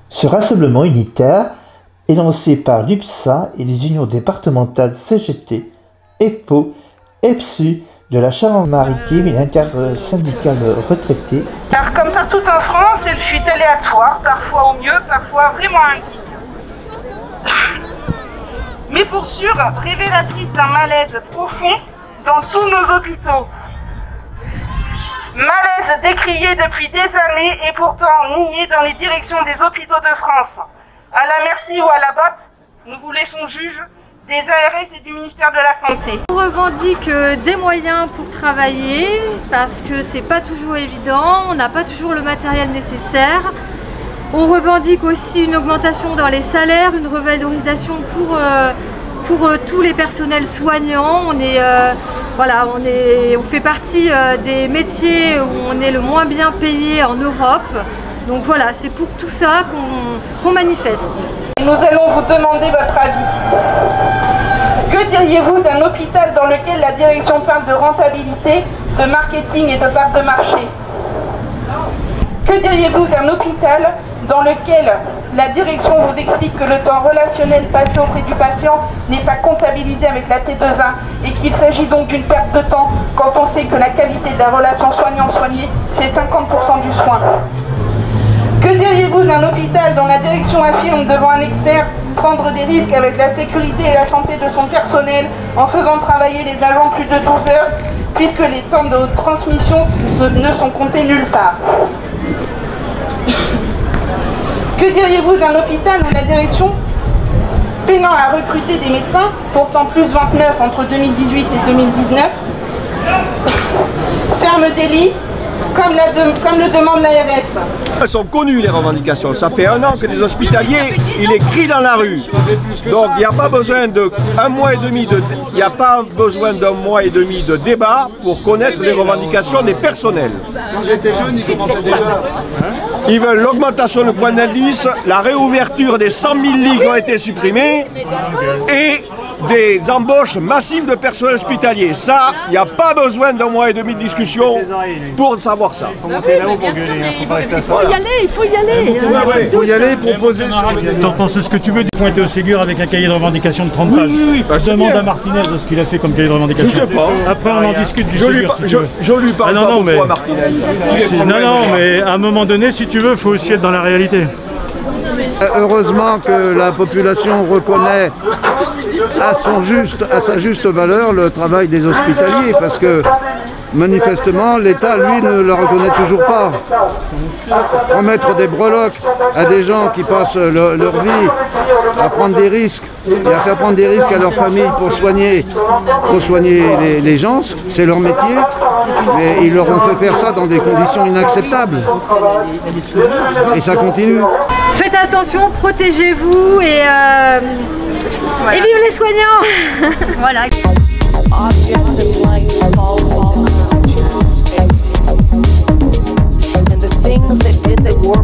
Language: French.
Ce rassemblement unitaire est lancé par l'UPSA et les unions départementales CGT, EPO, EPSU de la Charente-Maritime et l'intersyndicale retraité. Car comme partout en France, elle fut aléatoire, parfois au mieux, parfois vraiment indigne. Mais pour sûr, révélatrice d'un malaise profond dans tous nos hôpitaux. Malaise décrié depuis des années et pourtant nié dans les directions des hôpitaux de France. À la merci ou à la botte, nous vous laissons juges des ARS et du ministère de la Santé. On revendique des moyens pour travailler parce que c'est pas toujours évident, on n'a pas toujours le matériel nécessaire. On revendique aussi une augmentation dans les salaires, une revalorisation pour tous les personnels soignants. On fait partie des métiers où on est le moins bien payé en Europe. Donc voilà, c'est pour tout ça qu'on manifeste. Nous allons vous demander votre avis. Que diriez-vous d'un hôpital dans lequel la direction parle de rentabilité, de marketing et de part de marché? Que diriez-vous d'un hôpital dans lequel la direction vous explique que le temps relationnel passé auprès du patient n'est pas comptabilisé avec la T2A et qu'il s'agit donc d'une perte de temps quand on sait que la qualité de la relation soignant-soigné fait 50% du soin? Que diriez-vous d'un hôpital dont la direction affirme devant un expert prendre des risques avec la sécurité et la santé de son personnel en faisant travailler les agents plus de 12 heures puisque les temps de transmission ne sont comptés nulle part? Que diriez-vous d'un hôpital où la direction, peinant à recruter des médecins, pourtant plus 29 entre 2018 et 2019, ferme des lits comme le demande l'ARS? Elles sont connues les revendications, ça fait 1 an que les hospitaliers, ils les crient dans la rue. Donc il n'y a pas besoin d'un mois et demi de débat pour connaître les revendications des personnels. Quand j'étais jeune, ils commençaient déjà. Ils veulent l'augmentation du point d'indice, la réouverture des 100 000 lits qui ont été supprimés et des embauches massives de personnel hospitalier. Ça, il n'y a pas besoin d'1 mois et demi de discussion pour savoir ça. Il faut y aller. Il faut y aller pour poser sur T'en penses ce que tu veux du pointer au Ségur avec un cahier de revendication de 30 pages. Oui, bah, je demande à Martinez ce qu'il a fait comme cahier de revendication. Je sais pas. Après on en discute du Ségur. Je lui parle pas pourquoi Martinez. Non, mais à un moment donné, si tu veux, il faut aussi être dans la réalité. Heureusement que la population reconnaît à sa juste valeur le travail des hospitaliers, parce que manifestement l'État, lui, ne le reconnaît toujours pas. Promettre des breloques à des gens qui passent leur vie à prendre des risques et à faire prendre des risques à leur famille pour soigner les gens, c'est leur métier, mais ils leur ont fait faire ça dans des conditions inacceptables. Et ça continue. Faites attention, protégez-vous et vive les soignants. Voilà. Objects of light fall into space, and the things that did the work